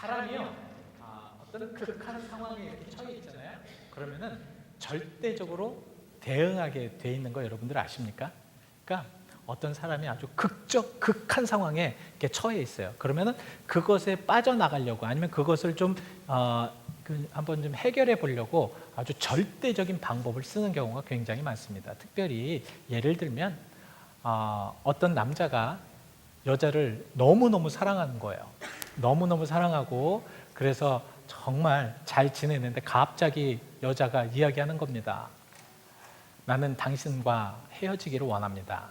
사람이요, 어떤 극한 상황에 이렇게 처해 있잖아요. 그러면은 절대적으로 대응하게 돼 있는 거 여러분들 아십니까? 그러니까 어떤 사람이 아주 극한 상황에 이렇게 처해 있어요. 그러면은 그것에 빠져나가려고, 아니면 그것을 좀 한번 좀 해결해 보려고 아주 절대적인 방법을 쓰는 경우가 굉장히 많습니다. 특별히 예를 들면 어떤 남자가 여자를 너무너무 사랑하는 거예요. 너무너무 사랑하고, 그래서 정말 잘 지내는데 갑자기 여자가 이야기하는 겁니다. 나는 당신과 헤어지기를 원합니다.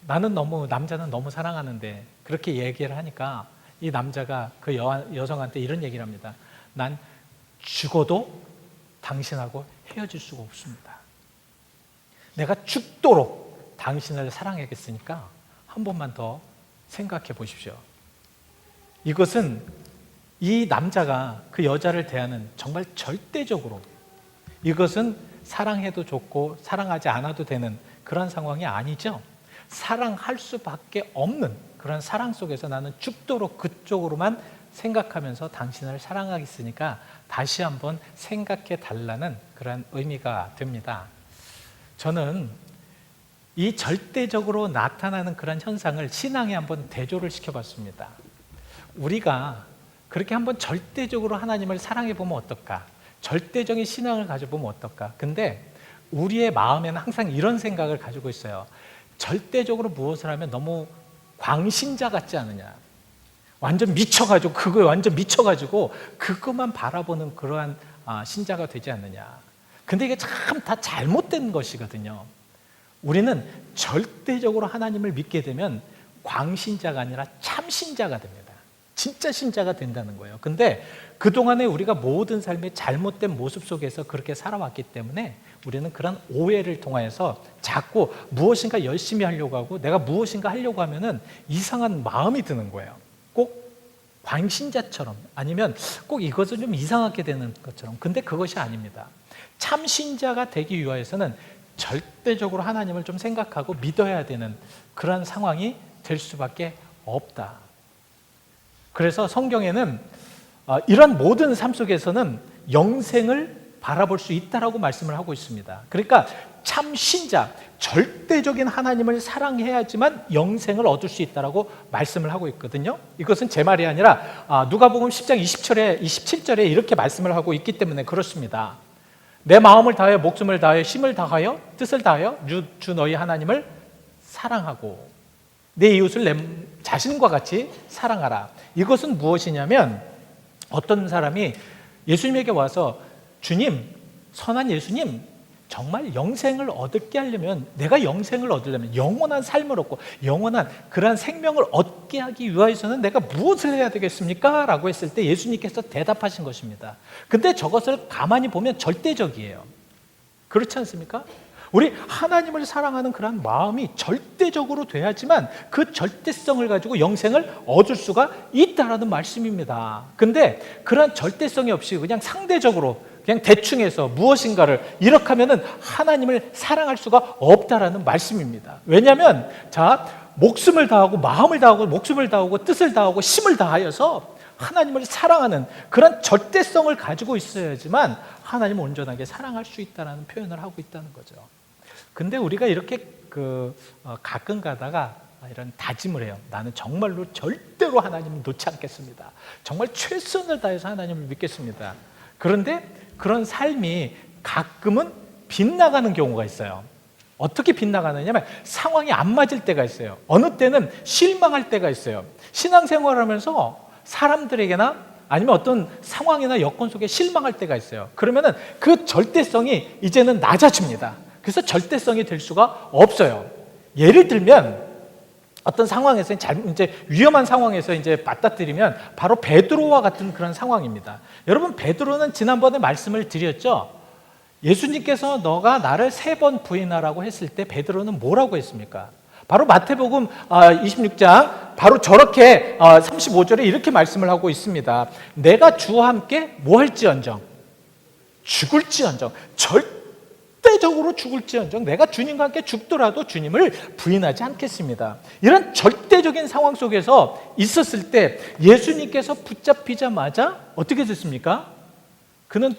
남자는 너무 사랑하는데, 그렇게 얘기를 하니까 이 남자가 그 여성한테 이런 얘기를 합니다. 난 죽어도 당신하고 헤어질 수가 없습니다. 내가 죽도록 당신을 사랑하겠으니까 한 번만 더 생각해 보십시오. 이것은 이 남자가 그 여자를 대하는 정말 절대적으로, 이것은 사랑해도 좋고 사랑하지 않아도 되는 그런 상황이 아니죠. 사랑할 수밖에 없는 그런 사랑 속에서 나는 죽도록 그쪽으로만 생각하면서 당신을 사랑하겠으니까 다시 한번 생각해 달라는 그런 의미가 됩니다. 저는 이 절대적으로 나타나는 그런 현상을 신앙에 한번 대조를 시켜봤습니다. 우리가 그렇게 한번 절대적으로 하나님을 사랑해 보면 어떨까? 절대적인 신앙을 가져보면 어떨까? 근데 우리의 마음에는 항상 이런 생각을 가지고 있어요. 절대적으로 무엇을 하면 너무 광신자 같지 않느냐? 완전 미쳐가지고, 그거에 완전 미쳐가지고 그것만 바라보는 그러한 신자가 되지 않느냐? 근데 이게 참 다 잘못된 것이거든요. 우리는 절대적으로 하나님을 믿게 되면 광신자가 아니라 참신자가 됩니다. 진짜 신자가 된다는 거예요. 근데 그동안에 우리가 모든 삶의 잘못된 모습 속에서 그렇게 살아왔기 때문에 우리는 그런 오해를 통하여서 자꾸 무엇인가 열심히 하려고 하고, 내가 무엇인가 하려고 하면은 이상한 마음이 드는 거예요. 꼭 광신자처럼, 아니면 꼭 이것을 좀 이상하게 되는 것처럼. 근데 그것이 아닙니다. 참신자가 되기 위하여서는 절대적으로 하나님을 좀 생각하고 믿어야 되는 그런 상황이 될 수밖에 없다. 그래서 성경에는 이런 모든 삶 속에서는 영생을 바라볼 수 있다라고 말씀을 하고 있습니다. 그러니까 참 신자, 절대적인 하나님을 사랑해야지만 영생을 얻을 수 있다라고 말씀을 하고 있거든요. 이것은 제 말이 아니라 누가복음 10장 27절에 이렇게 말씀을 하고 있기 때문에 그렇습니다. 내 마음을 다하여 목숨을 다하여 힘을 다하여 뜻을 다하여 주 너희 하나님을 사랑하고 내 이웃을 내 자신과 같이 사랑하라. 이것은 무엇이냐면, 어떤 사람이 예수님에게 와서 주님, 선한 예수님, 정말 영생을 얻게 하려면, 내가 영생을 얻으려면, 영원한 삶을 얻고 영원한 그러한 생명을 얻게 하기 위해서는 내가 무엇을 해야 되겠습니까? 라고 했을 때 예수님께서 대답하신 것입니다. 근데 저것을 가만히 보면 절대적이에요. 그렇지 않습니까? 우리 하나님을 사랑하는 그런 마음이 절대적으로 돼야지만 그 절대성을 가지고 영생을 얻을 수가 있다라는 말씀입니다. 근데 그런 절대성이 없이 그냥 상대적으로, 그냥 대충 해서 무엇인가를 이렇게 하면은 하나님을 사랑할 수가 없다라는 말씀입니다. 왜냐하면 목숨을 다하고 마음을 다하고 목숨을 다하고 뜻을 다하고 힘을 다하여서 하나님을 사랑하는 그런 절대성을 가지고 있어야지만 하나님을 온전하게 사랑할 수 있다는 표현을 하고 있다는 거죠. 근데 우리가 이렇게 가끔 가다가 이런 다짐을 해요. 나는 정말로 절대로 하나님을 놓지 않겠습니다. 정말 최선을 다해서 하나님을 믿겠습니다. 그런데 그런 삶이 가끔은 빗나가는 경우가 있어요. 어떻게 빗나가느냐면 상황이 안 맞을 때가 있어요. 어느 때는 실망할 때가 있어을 신앙생활하면서 사람들에게나 아니면 어떤 상황이나 여건 속에 실망할 때가 있어요. 그러면은 그 절대성이 이제는 낮아집니다. 그래서 절대성이 될 수가 없어요. 예를 들면 어떤 상황에서 이제 위험한 상황에서 이제 맞닥뜨리면 바로 베드로와 같은 그런 상황입니다. 여러분, 베드로는 지난번에 말씀을 드렸죠. 예수님께서 너가 나를 3번 부인하라고 했을 때 베드로는 뭐라고 했습니까? 바로 마태복음 26장 바로 저렇게 35절에 이렇게 말씀을 하고 있습니다. 내가 주와 함께 뭐 할지언정, 죽을지언정, 절대적으로 죽을지언정 내가 주님과 함께 죽더라도 주님을 부인하지 않겠습니다. 이런 절대적인 상황 속에서 있었을 때 예수님께서 붙잡히자마자 어떻게 됐습니까? 그는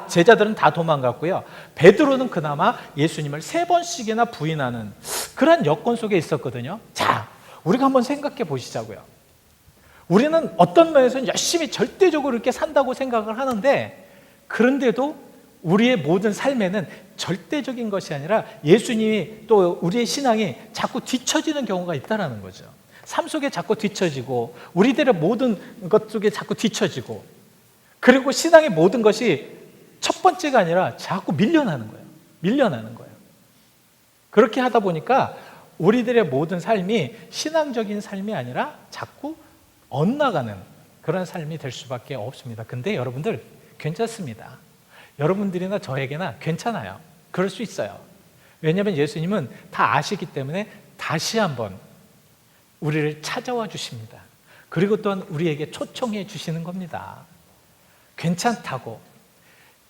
제자들은 다 도망갔고요. 베드로는 그나마 예수님을 3번씩이나 부인하는 그런 여건 속에 있었거든요. 자, 우리가 한번 생각해 보시자고요. 우리는 어떤 면에서는 열심히 절대적으로 이렇게 산다고 생각을 하는데, 그런데도 우리의 모든 삶에는 절대적인 것이 아니라 예수님이 또 우리의 신앙이 자꾸 뒤처지는 경우가 있다는 거죠. 삶 속에 자꾸 뒤처지고 우리들의 모든 것 속에 자꾸 뒤처지고, 그리고 신앙의 모든 것이 첫 번째가 아니라 자꾸 밀려나는 거예요. 그렇게 하다 보니까 우리들의 모든 삶이 신앙적인 삶이 아니라 자꾸 엇나가는 그런 삶이 될 수밖에 없습니다. 근데 여러분들 괜찮습니다. 여러분들이나 저에게나 괜찮아요. 그럴 수 있어요. 왜냐하면 예수님은 다 아시기 때문에 다시 한번 우리를 찾아와 주십니다. 그리고 또한 우리에게 초청해 주시는 겁니다. 괜찮다고.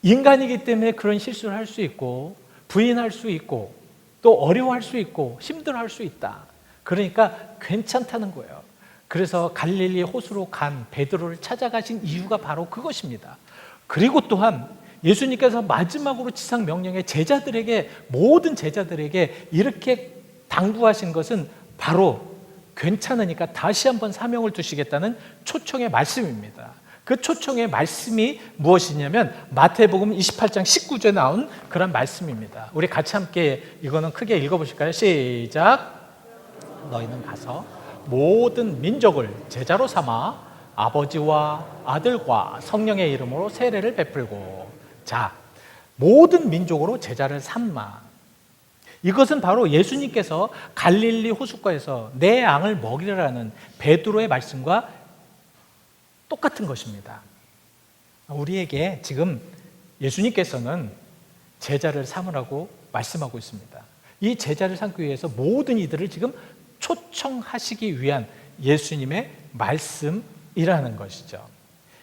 인간이기 때문에 그런 실수를 할 수 있고, 부인할 수 있고, 또 어려워할 수 있고, 힘들어할 수 있다. 그러니까 괜찮다는 거예요. 그래서 갈릴리 호수로 간 베드로를 찾아가신 이유가 바로 그것입니다. 그리고 또한 예수님께서 마지막으로 지상 명령에 모든 제자들에게 이렇게 당부하신 것은 바로 괜찮으니까 다시 한번 사명을 두시겠다는 초청의 말씀입니다. 그 초청의 말씀이 무엇이냐면 마태복음 28장 19절에 나온 그런 말씀입니다. 우리 같이 함께 이거는 크게 읽어보실까요? 시작. 너희는 가서 모든 민족을 제자로 삼아 아버지와 아들과 성령의 이름으로 세례를 베풀고. 자, 모든 민족으로 제자를 삼마. 이것은 바로 예수님께서 갈릴리 호숫가에서 내 양을 먹이라는 베드로의 말씀과 똑같은 것입니다. 우리에게 지금 예수님께서는 제자를 삼으라고 말씀하고 있습니다. 이 제자를 삼기 위해서 모든 이들을 지금 초청하시기 위한 예수님의 말씀이라는 것이죠.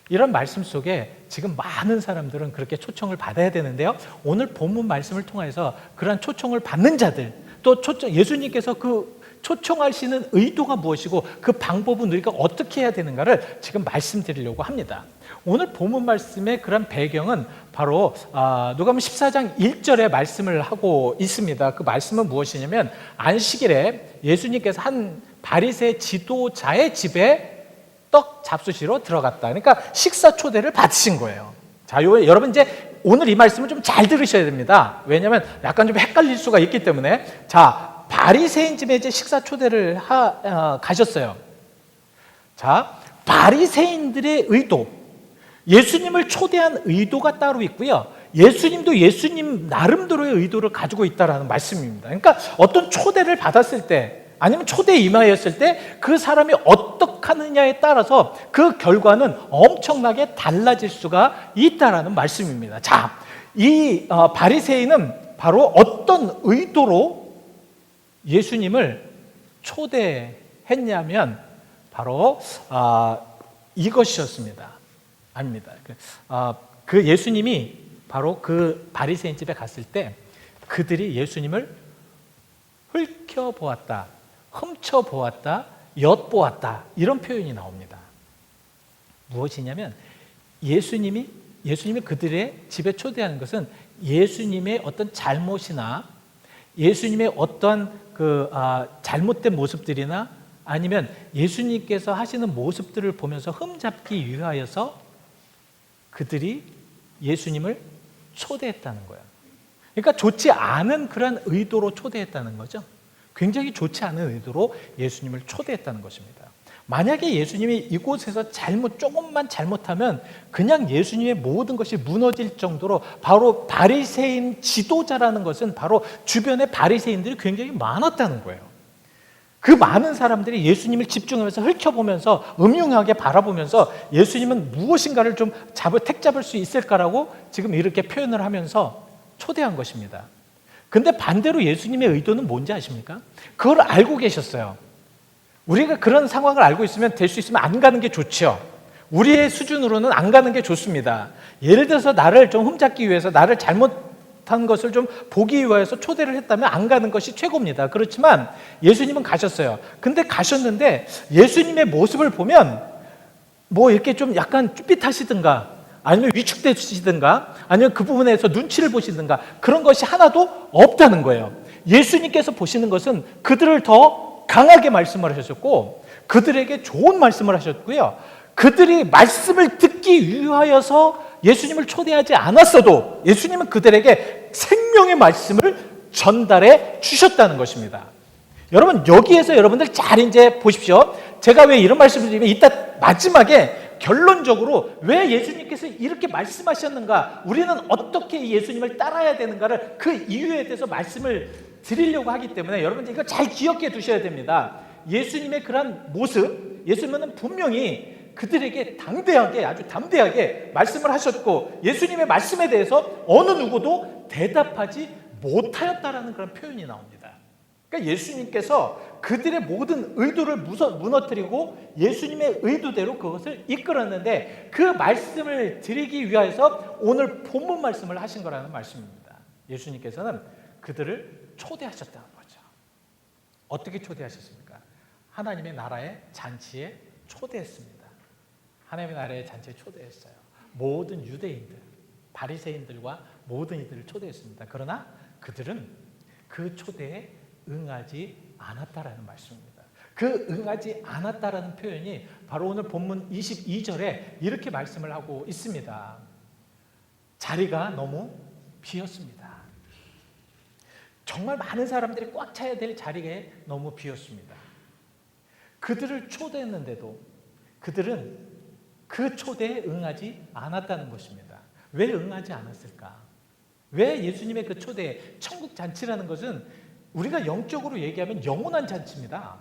이런 말씀 속에 지금 많은 사람들은 그렇게 초청을 받아야 되는데요. 오늘 본문 말씀을 통해서 그러한 초청을 받는 자들, 또 예수님께서 그 초청하시는 의도가 무엇이고 그 방법은 우리가 어떻게 해야 되는가를 지금 말씀드리려고 합니다. 오늘 본문 말씀의 그런 배경은 바로 누가복음 14장 1절에 말씀을 하고 있습니다. 그 말씀은 무엇이냐면 안식일에 예수님께서 한 바리새 지도자의 집에 떡 잡수시러 들어갔다. 그러니까 식사 초대를 받으신 거예요. 자, 여러분 이제 오늘 이 말씀을 좀 잘 들으셔야 됩니다. 왜냐하면 약간 좀 헷갈릴 수가 있기 때문에. 자, 바리새인 집에 이제 식사 초대를 가셨어요. 자, 바리새인들의 의도, 예수님을 초대한 의도가 따로 있고요. 예수님도 예수님 나름대로의 의도를 가지고 있다라는 말씀입니다. 그러니까 어떤 초대를 받았을 때, 아니면 초대에 임하였을 때 그 사람이 어떻게 하느냐에 따라서 그 결과는 엄청나게 달라질 수가 있다라는 말씀입니다. 자, 이 바리새인은 바로 어떤 의도로 예수님을 초대했냐면 바로 이것이었습니다. 아닙니다. 그 예수님이 바로 그 바리새인 집에 갔을 때 그들이 예수님을 훑혀보았다, 훔쳐보았다, 엿보았다, 이런 표현이 나옵니다. 무엇이냐면 예수님이 그들의 집에 초대하는 것은 예수님의 어떤 잘못이나 예수님의 어떤 잘못된 모습들이나 아니면 예수님께서 하시는 모습들을 보면서 흠잡기 위하여서 그들이 예수님을 초대했다는 거예요. 그러니까 좋지 않은 그런 의도로 초대했다는 거죠. 굉장히 좋지 않은 의도로 예수님을 초대했다는 것입니다. 만약에 예수님이 이곳에서 조금만 잘못하면 그냥 예수님의 모든 것이 무너질 정도로, 바로 바리새인 지도자라는 것은 바로 주변에 바리새인들이 굉장히 많았다는 거예요. 그 많은 사람들이 예수님을 집중하면서 훑혀보면서 음흉하게 바라보면서 예수님은 무엇인가를 좀 택 잡을 수 있을까라고 지금 이렇게 표현을 하면서 초대한 것입니다. 근데 반대로 예수님의 의도는 뭔지 아십니까? 그걸 알고 계셨어요. 우리가 그런 상황을 알고 있으면 될 수 있으면 안 가는 게 좋죠. 우리의 수준으로는 안 가는 게 좋습니다. 예를 들어서 나를 좀 흠잡기 위해서 나를 잘못 못한 것을 좀 보기 위해서 초대를 했다면 안 가는 것이 최고입니다. 그렇지만 예수님은 가셨어요. 근데 가셨는데 예수님의 모습을 보면 뭐 이렇게 좀 약간 쭈삣하시든가 아니면 위축되시든가 아니면 그 부분에서 눈치를 보시든가 그런 것이 하나도 없다는 거예요. 예수님께서 보시는 것은 그들을 더 강하게 말씀을 하셨고 그들에게 좋은 말씀을 하셨고요. 그들이 말씀을 듣기 위하여서 예수님을 초대하지 않았어도 예수님은 그들에게 생명의 말씀을 전달해 주셨다는 것입니다. 여러분 여기에서 여러분들 잘 이제 보십시오. 제가 왜 이런 말씀을 드리면 이따 마지막에 결론적으로 왜 예수님께서 이렇게 말씀하셨는가, 우리는 어떻게 예수님을 따라야 되는가를 그 이유에 대해서 말씀을 드리려고 하기 때문에 여러분들 이거 잘 기억해 두셔야 됩니다. 예수님의 그런 모습, 예수님은 분명히 그들에게 당대하게, 아주 담대하게 말씀을 하셨고 예수님의 말씀에 대해서 어느 누구도 대답하지 못하였다라는 그런 표현이 나옵니다. 그러니까 예수님께서 그들의 모든 의도를 무너뜨리고 예수님의 의도대로 그것을 이끌었는데 그 말씀을 드리기 위해서 오늘 본문 말씀을 하신 거라는 말씀입니다. 예수님께서는 그들을 초대하셨다는 거죠. 어떻게 초대하셨습니까? 하나님의 나라의 잔치에 초대했습니다. 하나님의 나라의 잔치에 초대했어요. 모든 유대인들, 바리새인들과 모든 이들을 초대했습니다. 그러나 그들은 그 초대에 응하지 않았다라는 말씀입니다. 그 응하지 않았다라는 표현이 바로 오늘 본문 22절에 이렇게 말씀을 하고 있습니다. 자리가 너무 비었습니다. 정말 많은 사람들이 꽉 차야 될 자리에 너무 비었습니다. 그들을 초대했는데도 그들은 그 초대에 응하지 않았다는 것입니다. 왜 응하지 않았을까? 왜 예수님의 그 초대에, 천국 잔치라는 것은 우리가 영적으로 얘기하면 영원한 잔치입니다.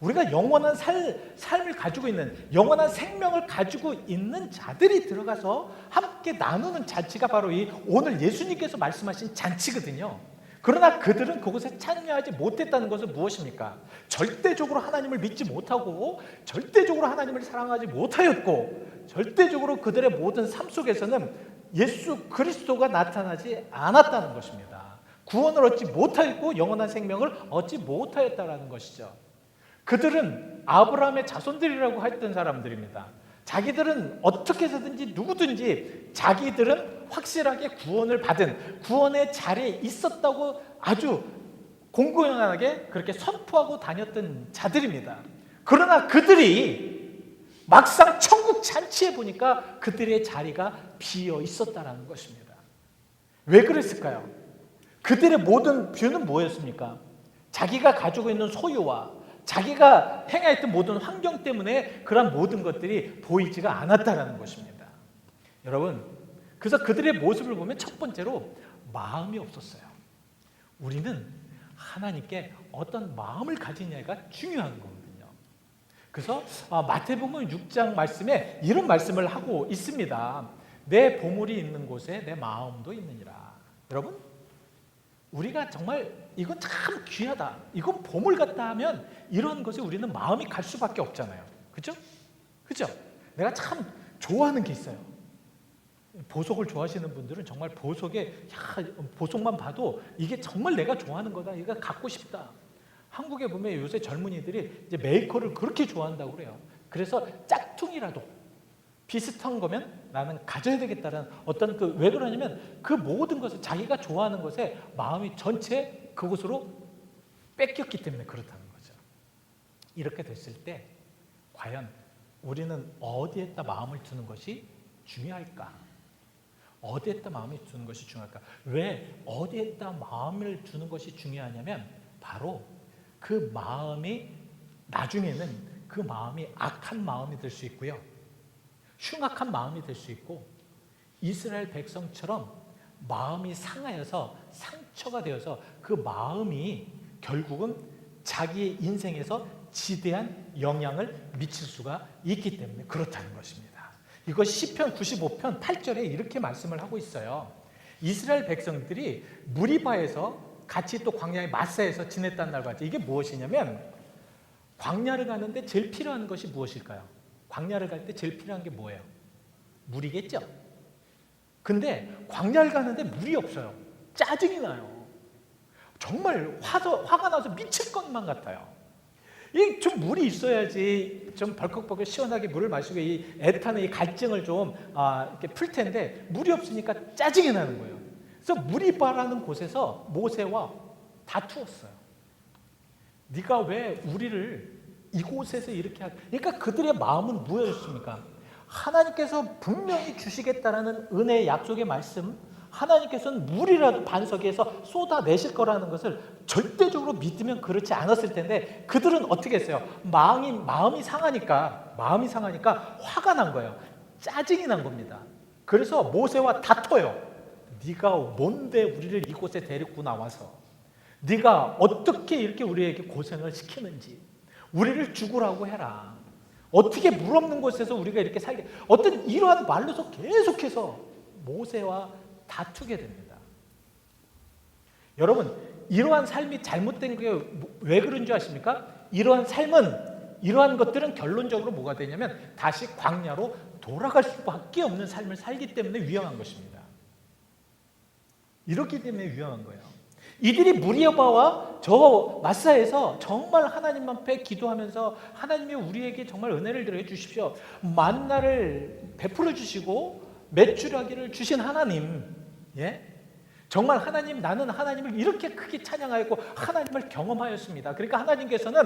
우리가 영원한 삶을 가지고 있는, 영원한 생명을 가지고 있는 자들이 들어가서 함께 나누는 잔치가 바로 이 오늘 예수님께서 말씀하신 잔치거든요. 그러나 그들은 그곳에 참여하지 못했다는 것은 무엇입니까? 절대적으로 하나님을 믿지 못하고 절대적으로 하나님을 사랑하지 못하였고 절대적으로 그들의 모든 삶 속에서는 예수 그리스도가 나타나지 않았다는 것입니다. 구원을 얻지 못하였고 영원한 생명을 얻지 못하였다는 것이죠. 그들은 아브라함의 자손들이라고 했던 사람들입니다. 자기들은 어떻게 해서든지 누구든지 자기들은 확실하게 구원을 받은 구원의 자리에 있었다고 아주 공공연하게 그렇게 선포하고 다녔던 자들입니다. 그러나 그들이 막상 천국 잔치에 보니까 그들의 자리가 비어 있었다는 것입니다. 왜 그랬을까요? 그들의 모든 뷰는 뭐였습니까? 자기가 가지고 있는 소유와 자기가 행하였던 모든 환경 때문에 그런 모든 것들이 보이지가 않았다는 것입니다. 여러분, 그래서 그들의 모습을 보면 첫 번째로 마음이 없었어요. 우리는 하나님께 어떤 마음을 가지냐가 중요한 거거든요. 그래서 마태복음 6장 말씀에 이런 말씀을 하고 있습니다. 내 보물이 있는 곳에 내 마음도 있느니라. 여러분, 우리가 정말 이건 참 귀하다, 이건 보물 같다 하면 이런 것에 우리는 마음이 갈 수밖에 없잖아요. 그렇죠? 그렇죠? 내가 참 좋아하는 게 있어요. 보석을 좋아하시는 분들은 정말 보석만 봐도 이게 정말 내가 좋아하는 거다, 이거 갖고 싶다. 한국에 보면 요새 젊은이들이 이제 메이커를 그렇게 좋아한다고 그래요. 그래서 짝퉁이라도 비슷한 거면 나는 가져야 되겠다는 어떤 왜 그러냐면 그 모든 것을 자기가 좋아하는 것에 마음이 전체 그곳으로 뺏겼기 때문에 그렇다는 거죠. 이렇게 됐을 때 과연 우리는 어디에다 마음을 두는 것이 중요할까? 어디에다 마음을 두는 것이 중요할까? 왜 어디에다 마음을 두는 것이 중요하냐면 바로 그 마음이 나중에는 그 마음이 악한 마음이 될 수 있고요. 흉악한 마음이 될 수 있고 이스라엘 백성처럼 마음이 상하여서 상처가 되어서 그 마음이 결국은 자기의 인생에서 지대한 영향을 미칠 수가 있기 때문에 그렇다는 것입니다. 이것이 시편 95편 8절에 이렇게 말씀을 하고 있어요. 이스라엘 백성들이 무리바에서 같이 또 광야의 마사에서 지냈다는 날 같이, 이게 무엇이냐면 광야를 가는데 제일 필요한 것이 무엇일까요? 광야를 갈 때 제일 필요한 게 뭐예요? 물이겠죠? 근데 광야를 가는데 물이 없어요. 짜증이 나요. 정말 화가 나서 미칠 것만 같아요. 이 좀 물이 있어야지 좀 벌컥벌컥 시원하게 물을 마시고 이 애타는 이 갈증을 좀 이렇게 풀 텐데 물이 없으니까 짜증이 나는 거예요. 그래서 물이 바라는 곳에서 모세와 다투었어요. 네가 왜 우리를 이곳에서 이렇게 그러니까 그들의 마음은 무엇이었습니까? 하나님께서 분명히 주시겠다라는 은혜의 약속의 말씀, 하나님께서는 물이라도 반석에서 쏟아내실 거라는 것을 절대적으로 믿으면 그렇지 않았을 텐데 그들은 어떻게 했어요? 마음이 상하니까 화가 난 거예요. 짜증이 난 겁니다. 그래서 모세와 다퉈요. 네가 뭔데 우리를 이곳에 데리고 나와서 네가 어떻게 이렇게 우리에게 고생을 시키는지 우리를 죽으라고 해라. 어떻게 물 없는 곳에서 우리가 이렇게 살게 어떤 이러한 말로서 계속해서 모세와 다투게 됩니다. 여러분 이러한 삶이 잘못된 게 왜 그런 줄 아십니까? 이러한 것들은 결론적으로 뭐가 되냐면 다시 광야로 돌아갈 수밖에 없는 삶을 살기 때문에 위험한 것입니다. 이렇기 때문에 위험한 거예요. 이들이 무리바와 저 마사에서 정말 하나님 앞에 기도하면서 하나님이 우리에게 정말 은혜를 들어 주십시오. 만나를 베풀어 주시고 메추라기를 주신 하나님, 예? 정말 하나님, 나는 하나님을 이렇게 크게 찬양하였고 하나님을 경험하였습니다. 그러니까 하나님께서는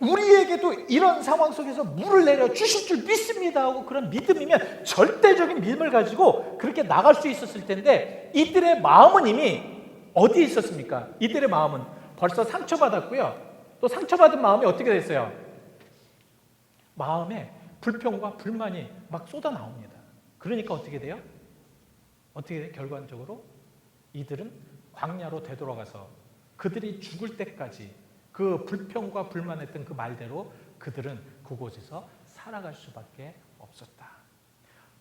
우리에게도 이런 상황 속에서 물을 내려 주실 줄 믿습니다 하고 그런 믿음이면 절대적인 믿음을 가지고 그렇게 나갈 수 있었을 텐데 이들의 마음은 이미 어디에 있었습니까? 이들의 마음은 벌써 상처받았고요. 또 상처받은 마음이 어떻게 됐어요? 마음에 불평과 불만이 막 쏟아 나옵니다. 그러니까 어떻게 돼요? 어떻게 돼요? 결과적으로 이들은 광야로 되돌아가서 그들이 죽을 때까지 그 불평과 불만했던 그 말대로 그들은 그곳에서 살아갈 수밖에 없었다.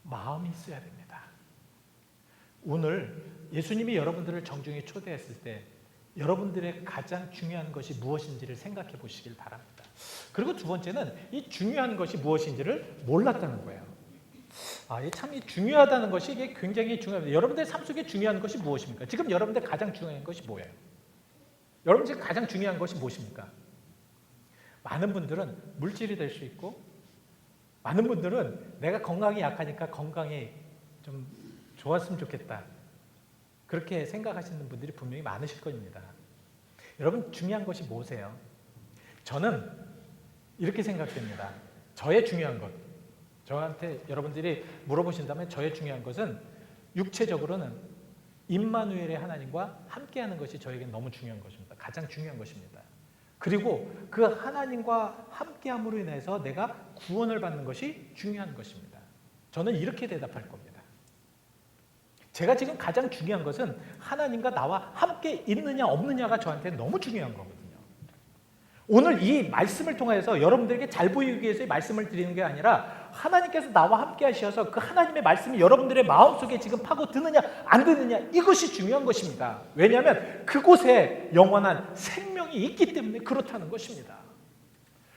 마음이 있어야 됩니다. 오늘 예수님이 여러분들을 정중히 초대했을 때 여러분들의 가장 중요한 것이 무엇인지를 생각해 보시길 바랍니다. 그리고 두 번째는 이 중요한 것이 무엇인지를 몰랐다는 거예요. 참 중요하다는 것이 이게 굉장히 중요합니다. 여러분들의 삶 속에 중요한 것이 무엇입니까? 지금 여러분들 가장 중요한 것이 뭐예요? 여러분 지금 가장 중요한 것이 무엇입니까? 많은 분들은 물질이 될 수 있고 많은 분들은 내가 건강이 약하니까 건강이 좀 좋았으면 좋겠다. 그렇게 생각하시는 분들이 분명히 많으실 겁니다. 여러분 중요한 것이 뭐세요? 저는 이렇게 생각됩니다. 저의 중요한 것. 저한테 여러분들이 물어보신다면 저의 중요한 것은 육체적으로는 임마누엘의 하나님과 함께하는 것이 저에게 너무 중요한 것입니다. 가장 중요한 것입니다. 그리고 그 하나님과 함께함으로 인해서 내가 구원을 받는 것이 중요한 것입니다. 저는 이렇게 대답할 겁니다. 제가 지금 가장 중요한 것은 하나님과 나와 함께 있느냐 없느냐가 저한테 너무 중요한 거거든요. 오늘 이 말씀을 통해서 여러분들에게 잘 보이기 위해서 이 말씀을 드리는 게 아니라 하나님께서 나와 함께 하셔서 그 하나님의 말씀이 여러분들의 마음속에 지금 파고드느냐 안 드느냐 이것이 중요한 것입니다. 왜냐하면 그곳에 영원한 생명이 있기 때문에 그렇다는 것입니다.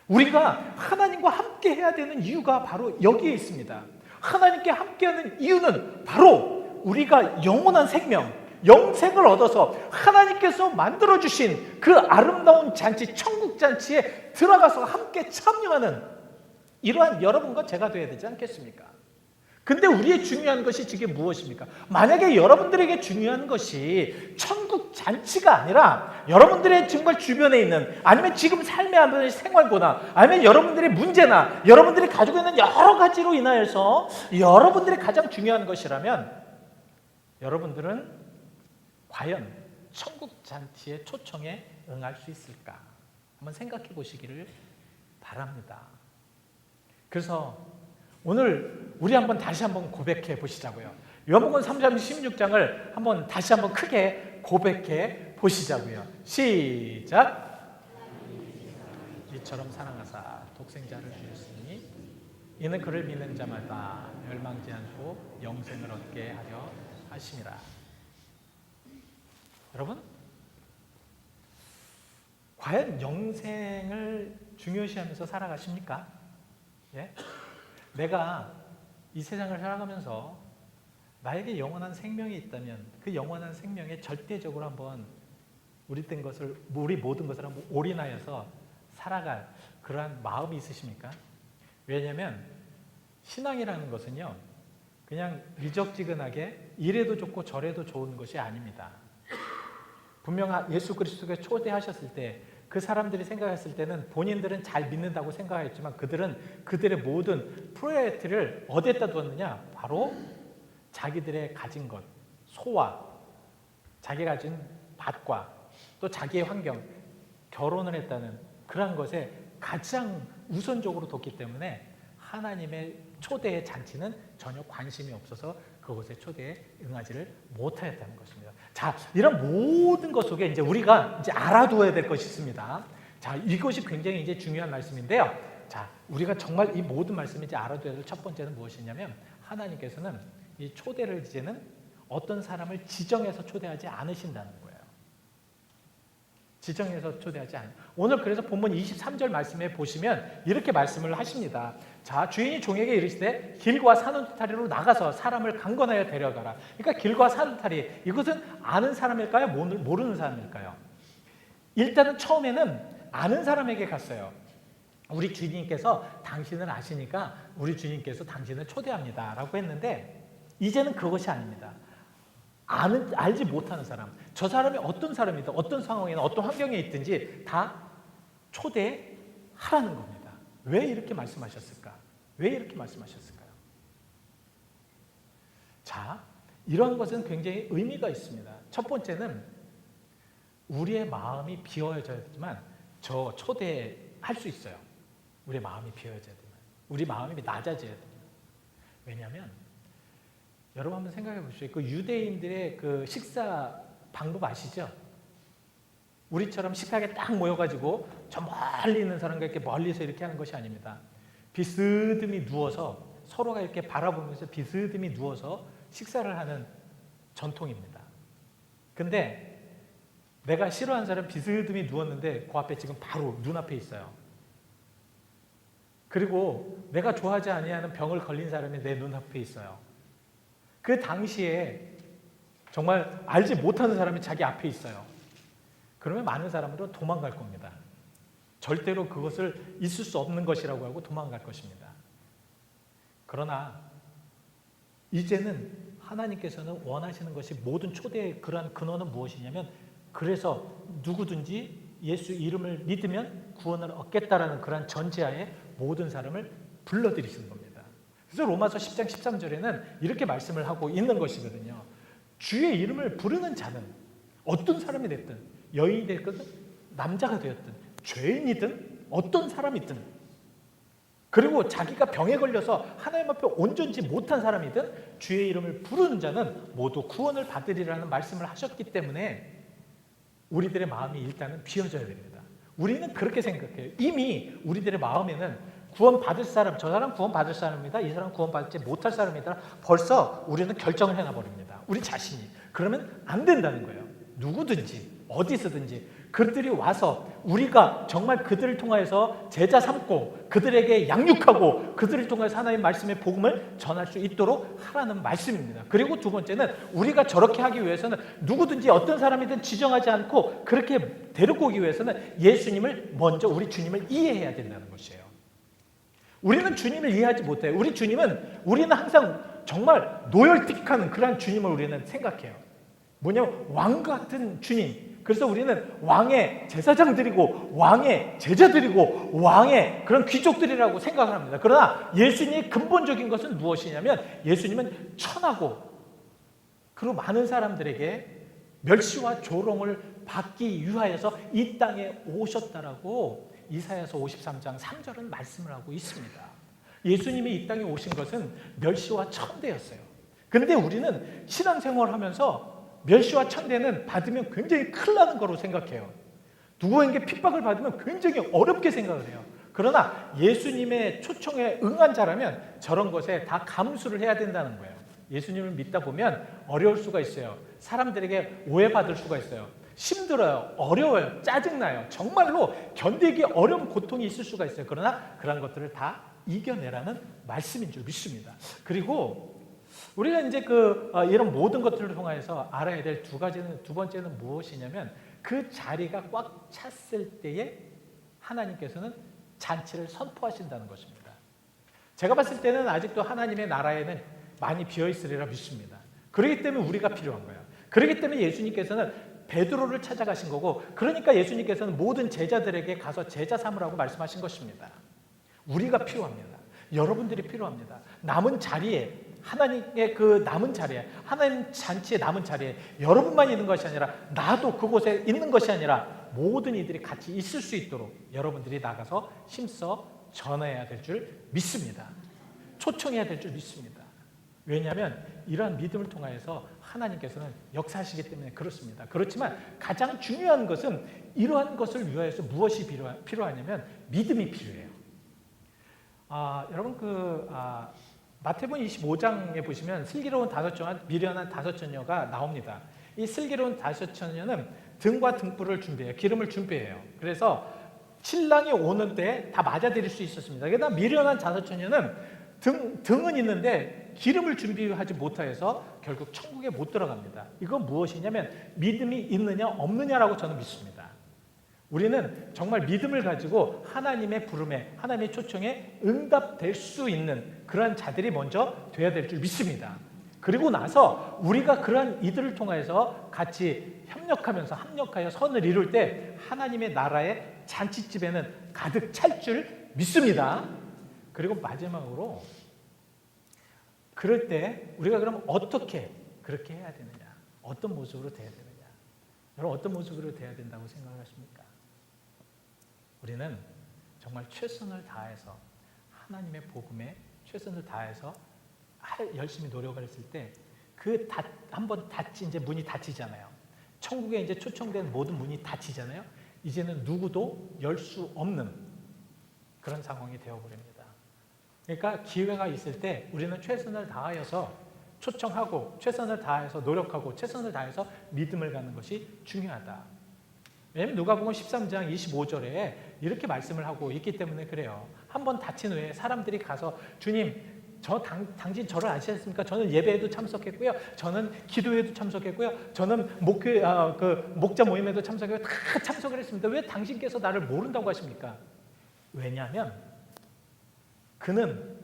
우리가 하나님과 함께 해야 되는 이유가 바로 여기에 있습니다. 하나님께 함께하는 이유는 바로 우리가 영원한 생명, 영생을 얻어서 하나님께서 만들어주신 그 아름다운 잔치, 천국잔치에 들어가서 함께 참여하는 이러한 여러분과 제가 되어야 되지 않겠습니까? 근데 우리의 중요한 것이 지금 무엇입니까? 만약에 여러분들에게 중요한 것이 천국잔치가 아니라 여러분들의 정말 주변에 있는 아니면 지금 삶의 한 생활고나 아니면 여러분들의 문제나 여러분들이 가지고 있는 여러 가지로 인하여서 여러분들이 가장 중요한 것이라면 여러분들은 과연 천국잔치의 초청에 응할 수 있을까? 한번 생각해 보시기를 바랍니다. 그래서 오늘 우리 다시 한번 고백해 보시자고요. 요한복음 3장 16장을 다시 한번 크게 고백해 보시자고요. 시작! 이처럼 사랑하사 독생자를 주셨으니 이는 그를 믿는 자마다 멸망지 않고 영생을 얻게 하려 하심이라. 여러분, 과연 영생을 중요시하면서 살아가십니까? 예? 내가 이 세상을 살아가면서 나에게 영원한 생명이 있다면 그 영원한 생명에 절대적으로 한번 우리 모든 것을 한번 올인하여서 살아갈 그러한 마음이 있으십니까? 왜냐하면 신앙이라는 것은요, 그냥 미적지근하게 이래도 좋고 저래도 좋은 것이 아닙니다. 분명 예수 그리스도가 초대하셨을 때 그 사람들이 생각했을 때는 본인들은 잘 믿는다고 생각했지만 그들은 그들의 모든 프라이어리티를 어디에다 두었느냐? 바로 자기들의 가진 것, 소와 자기가 가진 밭과 또 자기의 환경, 결혼을 했다는 그러한 것에 가장 우선적으로 뒀기 때문에 하나님의 초대의 잔치는 전혀 관심이 없어서 그것의 초대에 응하지를 못하였다는 것입니다. 자, 이런 모든 것 속에 이제 우리가 이제 알아두어야 될 것이 있습니다. 자, 이것이 굉장히 이제 중요한 말씀인데요. 자, 우리가 정말 이 모든 말씀을 이제 알아둬야 될 첫 번째는 무엇이냐면 하나님께서는 이 초대를 이제는 어떤 사람을 지정해서 초대하지 않으신다는 거예요. 지정해서 초대하지 않아요. 오늘 그래서 본문 23절 말씀에 보시면 이렇게 말씀을 하십니다. 자, 주인이 종에게 이르시되 길과 사눈타리로 나가서 사람을 강권하여 데려가라. 그러니까 길과 사눈타리, 이것은 아는 사람일까요? 모르는 사람일까요? 일단은 처음에는 아는 사람에게 갔어요. 우리 주님께서 당신을 아시니까 우리 주님께서 당신을 초대합니다 라고 했는데 이제는 그것이 아닙니다. 알지 못하는 사람, 저 사람이 어떤 사람이든 어떤 상황이나 어떤 환경에 있든지 다 초대하라는 겁니다. 왜 이렇게 말씀하셨을까? 왜 이렇게 말씀하셨을까요? 자, 이런 것은 굉장히 의미가 있습니다. 첫 번째는 우리의 마음이 비워져야지만 저 초대할 수 있어요. 우리의 마음이 비워져야 되면, 우리 마음이 낮아져야 됩니다. 왜냐하면 여러분 한번 생각해 보십시오. 그 유대인들의 그 식사 방법 아시죠? 우리처럼 식탁에 딱 모여가지고 저 멀리 있는 사람과 이렇게 멀리서 이렇게 하는 것이 아닙니다. 비스듬히 누워서 서로가 이렇게 바라보면서 비스듬히 누워서 식사를 하는 전통입니다. 근데 내가 싫어하는 사람 비스듬히 누웠는데 그 앞에 지금 바로 눈앞에 있어요. 그리고 내가 좋아하지 아니하는 병을 걸린 사람이 내 눈앞에 있어요. 그 당시에 정말 알지 못하는 사람이 자기 앞에 있어요. 그러면 많은 사람들은 도망갈 겁니다. 절대로 그것을 있을 수 없는 것이라고 하고 도망갈 것입니다. 그러나 이제는 하나님께서는 원하시는 것이 모든 초대의 그러한 근원은 무엇이냐면 그래서 누구든지 예수 이름을 믿으면 구원을 얻겠다라는 그러한 전제하에 모든 사람을 불러들이시는 겁니다. 그래서 로마서 10장 13절에는 이렇게 말씀을 하고 있는 것이거든요. 주의 이름을 부르는 자는 어떤 사람이 됐든 여인이 됐든 남자가 되었든 죄인이든 어떤 사람이든 그리고 자기가 병에 걸려서 하나님 앞에 온전치 못한 사람이든 주의 이름을 부르는 자는 모두 구원을 받으리라는 말씀을 하셨기 때문에 우리들의 마음이 일단은 비워져야 됩니다. 우리는 그렇게 생각해요. 이미 우리들의 마음에는 구원받을 사람, 저 사람 구원받을 사람이다, 이 사람 구원받지 못할 사람이다, 벌써 우리는 결정을 해놔버립니다. 우리 자신이. 그러면 안 된다는 거예요. 누구든지 어디서든지 그들이 와서 우리가 정말 그들을 통하여서 제자 삼고 그들에게 양육하고 그들을 통해서 하나님의 말씀의 복음을 전할 수 있도록 하라는 말씀입니다. 그리고 두 번째는 우리가 저렇게 하기 위해서는 누구든지 어떤 사람이든 지정하지 않고 그렇게 데리고 오기 위해서는 예수님을 먼저 우리 주님을 이해해야 된다는 것이에요. 우리는 주님을 이해하지 못해요. 우리는 항상 정말 노열틱한 그런 주님을 우리는 생각해요. 뭐냐면 왕 같은 주님. 그래서 우리는 왕의 제사장들이고 왕의 제자들이고 왕의 그런 귀족들이라고 생각을 합니다. 그러나 예수님의 근본적인 것은 무엇이냐면 예수님은 천하고 그리고 많은 사람들에게 멸시와 조롱을 받기 위하여서 이 땅에 오셨다라고 이사야서 53장 3절은 말씀을 하고 있습니다. 예수님이 이 땅에 오신 것은 멸시와 천대였어요. 그런데 우리는 신앙생활을 하면서 멸시와 천대는 받으면 굉장히 큰일 나는 거로 생각해요. 누구에게 핍박을 받으면 굉장히 어렵게 생각을 해요. 그러나 예수님의 초청에 응한 자라면 저런 것에 다 감수를 해야 된다는 거예요. 예수님을 믿다 보면 어려울 수가 있어요. 사람들에게 오해받을 수가 있어요. 힘들어요. 어려워요. 짜증나요. 정말로 견디기 어려운 고통이 있을 수가 있어요. 그러나 그런 것들을 다 이겨내라는 말씀인 줄 믿습니다. 그리고 우리가 이제 이런 모든 것들을 통해서 알아야 될 두 번째는 무엇이냐면 그 자리가 꽉 찼을 때에 하나님께서는 잔치를 선포하신다는 것입니다. 제가 봤을 때는 아직도 하나님의 나라에는 많이 비어있으리라 믿습니다. 그렇기 때문에 우리가 필요한 거예요. 그렇기 때문에 예수님께서는 베드로를 찾아가신 거고, 그러니까 예수님께서는 모든 제자들에게 가서 제자 삼으라고 말씀하신 것입니다. 우리가 필요합니다. 여러분들이 필요합니다. 남은 자리에, 하나님의 그 남은 자리에, 하나님 잔치의 남은 자리에 여러분만 있는 것이 아니라 나도 그곳에 있는 것이 아니라 모든 이들이 같이 있을 수 있도록 여러분들이 나가서 힘써 전해야 될 줄 믿습니다. 초청해야 될 줄 믿습니다. 왜냐하면 이러한 믿음을 통하여서 하나님께서는 역사하시기 때문에 그렇습니다. 그렇지만 가장 중요한 것은 이러한 것을 위하여서 무엇이 필요하냐면 믿음이 필요해요. 여러분 마태복음 25장에 보시면 슬기로운 다섯 종과 미련한 다섯 처녀가 나옵니다. 이 슬기로운 다섯 처녀는 등과 등불을 준비해요. 기름을 준비해요. 그래서 신랑이 오는데 다 맞아들일 수 있었습니다. 그러나 미련한 다섯 처녀는 등은 있는데 기름을 준비하지 못하여서 결국 천국에 못 들어갑니다. 이건 무엇이냐면 믿음이 있느냐 없느냐라고 저는 믿습니다. 우리는 정말 믿음을 가지고 하나님의 부름에, 하나님의 초청에 응답될 수 있는 그러한 자들이 먼저 돼야 될 줄 믿습니다. 그리고 나서 우리가 그러한 이들을 통해서 같이 합력하여 선을 이룰 때 하나님의 나라의 잔치집에는 가득 찰 줄 믿습니다. 그리고 마지막으로 그럴 때 우리가 그럼 어떻게 그렇게 해야 되느냐? 어떤 모습으로 돼야 되느냐? 여러분 어떤 모습으로 돼야 된다고 생각하십니까? 우리는 정말 최선을 다해서 하나님의 복음에 최선을 다해서 열심히 노력을 했을 때 한번 이제 문이 닫히잖아요. 천국에 이제 초청된 모든 문이 닫히잖아요. 이제는 누구도 열 수 없는 그런 상황이 되어버립니다. 그러니까 기회가 있을 때 우리는 최선을 다하여서 초청하고 최선을 다해서 노력하고 최선을 다해서 믿음을 갖는 것이 중요하다. 왜냐하면 누가복음 13장 25절에 이렇게 말씀을 하고 있기 때문에 그래요. 한번 닫힌 후에 사람들이 가서 주님 당신 저를 아시겠습니까? 저는 예배에도 참석했고요. 저는 기도회에도 참석했고요. 저는 목자 모임에도 참석했고요. 다 참석을 했습니다. 왜 당신께서 나를 모른다고 하십니까? 왜냐하면 그는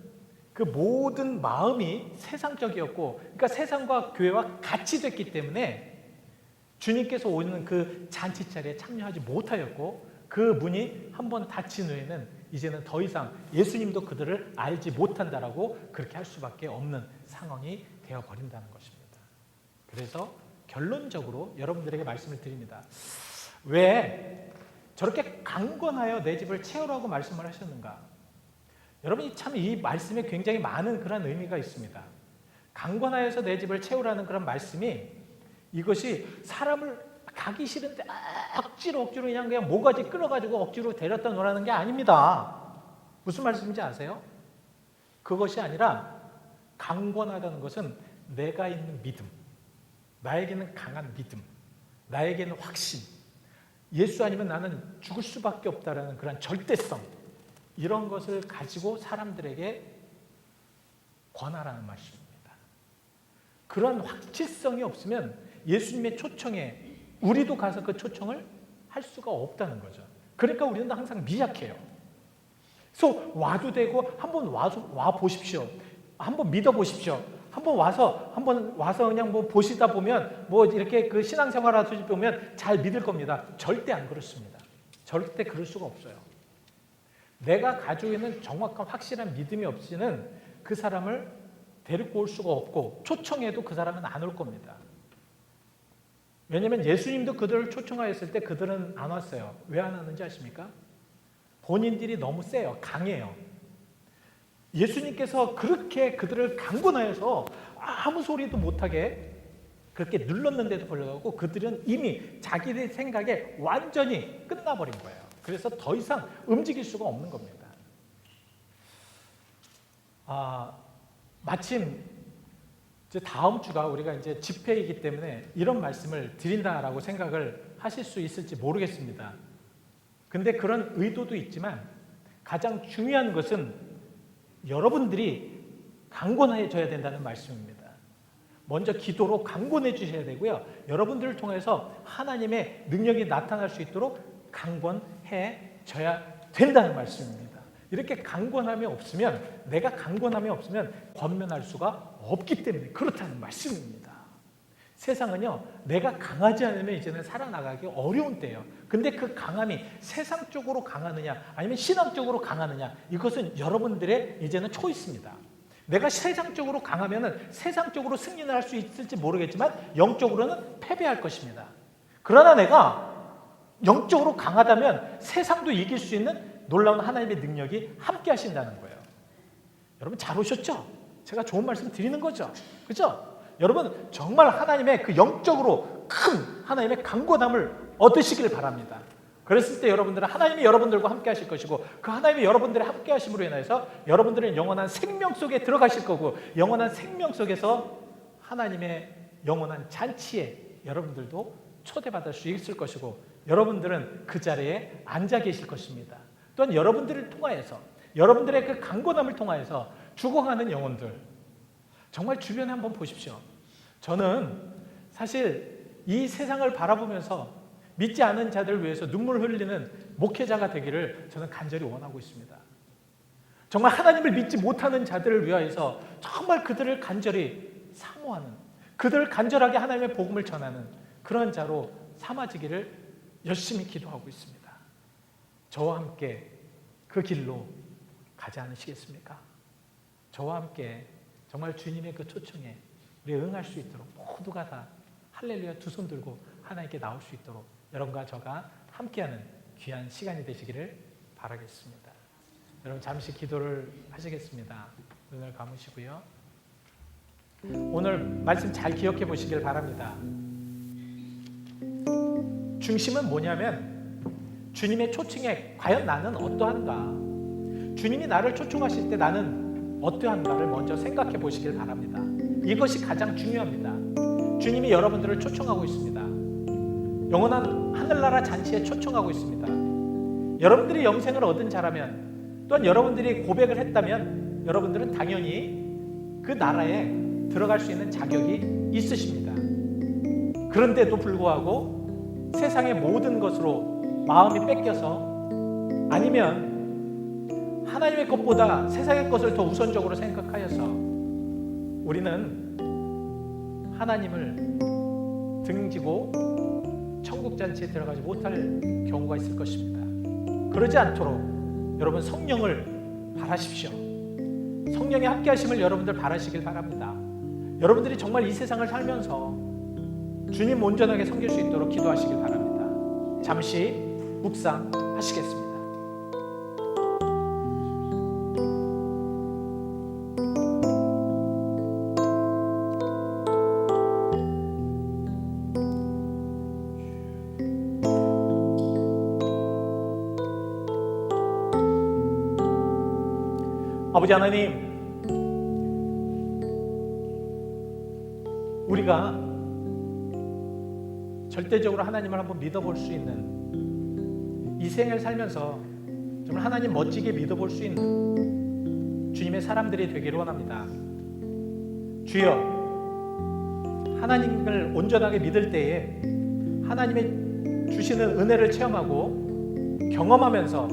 그 모든 마음이 세상적이었고, 그러니까 세상과 교회와 같이 됐기 때문에 주님께서 오는 그 잔치 자리에 참여하지 못하였고, 그 문이 한번 닫힌 후에는 이제는 더 이상 예수님도 그들을 알지 못한다라고 그렇게 할 수밖에 없는 상황이 되어버린다는 것입니다. 그래서 결론적으로 여러분들에게 말씀을 드립니다. 왜 저렇게 강권하여 내 집을 채우라고 말씀을 하셨는가? 여러분이 참 이 말씀에 굉장히 많은 그런 의미가 있습니다. 강권하여서 내 집을 채우라는 그런 말씀이 이것이 사람을 가기 싫은데 억지로 그냥 모가지 끌어가지고 억지로 데려다 놓으라는 게 아닙니다. 무슨 말씀인지 아세요? 그것이 아니라 강권하다는 것은 내가 있는 믿음, 나에게는 강한 믿음, 나에게는 확신, 예수 아니면 나는 죽을 수밖에 없다라는 그런 절대성, 이런 것을 가지고 사람들에게 권하라는 말씀입니다. 그런 확실성이 없으면 예수님의 초청에 우리도 가서 그 초청을 할 수가 없다는 거죠. 그러니까 우리는 항상 미약해요. 그래서 와도 되고 한번 와 보십시오. 한번 믿어 보십시오. 한번 와서 그냥 보시다 보면 이렇게 그 신앙생활 하시다 보면 잘 믿을 겁니다. 절대 안 그렇습니다. 절대 그럴 수가 없어요. 내가 가지고 있는 정확한 확실한 믿음이 없이는 그 사람을 데리고 올 수가 없고 초청해도 그 사람은 안 올 겁니다. 왜냐하면 예수님도 그들을 초청하였을 때 그들은 안 왔어요. 왜 안 왔는지 아십니까? 본인들이 너무 세요. 강해요. 예수님께서 그렇게 그들을 강권하여서 아무 소리도 못하게 그렇게 눌렀는데도 불구하고 그들은 이미 자기들 생각에 완전히 끝나버린 거예요. 그래서 더 이상 움직일 수가 없는 겁니다. 마침 이제 다음 주가 우리가 이제 집회이기 때문에 이런 말씀을 드린다라고 생각을 하실 수 있을지 모르겠습니다. 근데 그런 의도도 있지만 가장 중요한 것은 여러분들이 강권해져야 된다는 말씀입니다. 먼저 기도로 강권해 주셔야 되고요. 여러분들을 통해서 하나님의 능력이 나타날 수 있도록 강권해져야 된다는 말씀입니다. 이렇게 강권함이 없으면, 내가 강권함이 없으면 권면할 수가 없기 때문에 그렇다는 말씀입니다. 세상은요, 내가 강하지 않으면 이제는 살아나가기 어려운 때예요. 근데 그 강함이 세상적으로 강하느냐 아니면 신앙적으로 강하느냐, 이것은 여러분들의 이제는 초이스입니다. 내가 세상적으로 강하면은 세상적으로 승리를 할 수 있을지 모르겠지만 영적으로는 패배할 것입니다. 그러나 내가 영적으로 강하다면 세상도 이길 수 있는 놀라운 하나님의 능력이 함께 하신다는 거예요. 여러분 잘 오셨죠? 제가 좋은 말씀 드리는 거죠. 그렇죠? 여러분 정말 하나님의 그 영적으로 큰 하나님의 강권함을 얻으시길 바랍니다. 그랬을 때 여러분들은 하나님이 여러분들과 함께 하실 것이고, 그 하나님이 여러분들의 함께 하심으로 인해서 여러분들은 영원한 생명 속에 들어가실 거고, 영원한 생명 속에서 하나님의 영원한 잔치에 여러분들도 초대받을 수 있을 것이고, 여러분들은 그 자리에 앉아 계실 것입니다. 또한 여러분들을 통하여서, 여러분들의 그 강권함을 통하여서 죽어가는 영혼들, 정말 주변에 한번 보십시오. 저는 사실 이 세상을 바라보면서 믿지 않은 자들을 위해서 눈물을 흘리는 목회자가 되기를 저는 간절히 원하고 있습니다. 정말 하나님을 믿지 못하는 자들을 위하여서 정말 그들을 간절히 사모하는, 그들을 간절하게 하나님의 복음을 전하는 그런 자로 삼아지기를 열심히 기도하고 있습니다. 저와 함께 그 길로 가지 않으시겠습니까? 저와 함께 정말 주님의 그 초청에 우리 응할 수 있도록 모두가 다 할렐루야 두 손 들고 하나님께 나올 수 있도록 여러분과 저가 함께하는 귀한 시간이 되시기를 바라겠습니다. 여러분 잠시 기도를 하시겠습니다. 눈을 감으시고요. 오늘 말씀 잘 기억해 보시길 바랍니다. 중심은 뭐냐면 주님의 초청에 과연 나는 어떠한가, 주님이 나를 초청하실 때 나는 어떠한가를 먼저 생각해 보시길 바랍니다. 이것이 가장 중요합니다. 주님이 여러분들을 초청하고 있습니다. 영원한 하늘나라 잔치에 초청하고 있습니다. 여러분들이 영생을 얻은 자라면, 또한 여러분들이 고백을 했다면 여러분들은 당연히 그 나라에 들어갈 수 있는 자격이 있으십니다. 그런데도 불구하고 세상의 모든 것으로 마음이 뺏겨서, 아니면 하나님의 것보다 세상의 것을 더 우선적으로 생각하여서 우리는 하나님을 등지고 천국잔치에 들어가지 못할 경우가 있을 것입니다. 그러지 않도록 여러분 성령을 바라십시오. 성령의 함께 하심을 여러분들 바라시길 바랍니다. 여러분들이 정말 이 세상을 살면서 주님 온전하게 섬길 수 있도록 기도하시길 바랍니다. 잠시 묵상하시겠습니다. 아버지 하나님, 우리가 절대적으로 하나님을 한번 믿어볼 수 있는 이 생을 살면서 정말 하나님 멋지게 믿어볼 수 있는 주님의 사람들이 되기를 원합니다. 주여, 하나님을 온전하게 믿을 때에 하나님의 주시는 은혜를 체험하고 경험하면서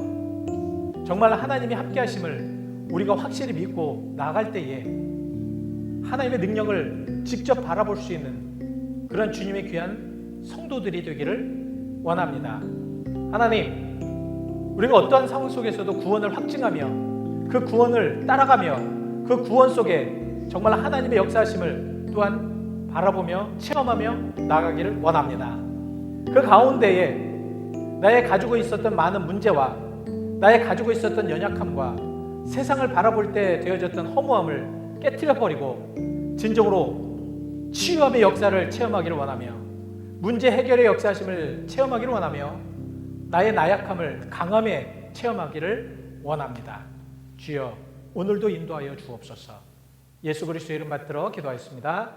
정말 하나님이 함께 하심을 우리가 확실히 믿고 나아갈 때에 하나님의 능력을 직접 바라볼 수 있는 그런 주님의 귀한 성도들이 되기를 원합니다. 하나님, 우리가 어떠한 상황 속에서도 구원을 확증하며 그 구원을 따라가며 그 구원 속에 정말 하나님의 역사하심을 또한 바라보며 체험하며 나아가기를 원합니다. 그 가운데에 나의 가지고 있었던 많은 문제와 나의 가지고 있었던 연약함과 세상을 바라볼 때 되어졌던 허무함을 깨트려버리고 진정으로 치유함의 역사를 체험하기를 원하며 문제 해결의 역사하심을 체험하기를 원하며 나의 나약함을 강함에 체험하기를 원합니다. 주여, 오늘도 인도하여 주옵소서. 예수 그리스도의 이름 받들어 기도하였습니다.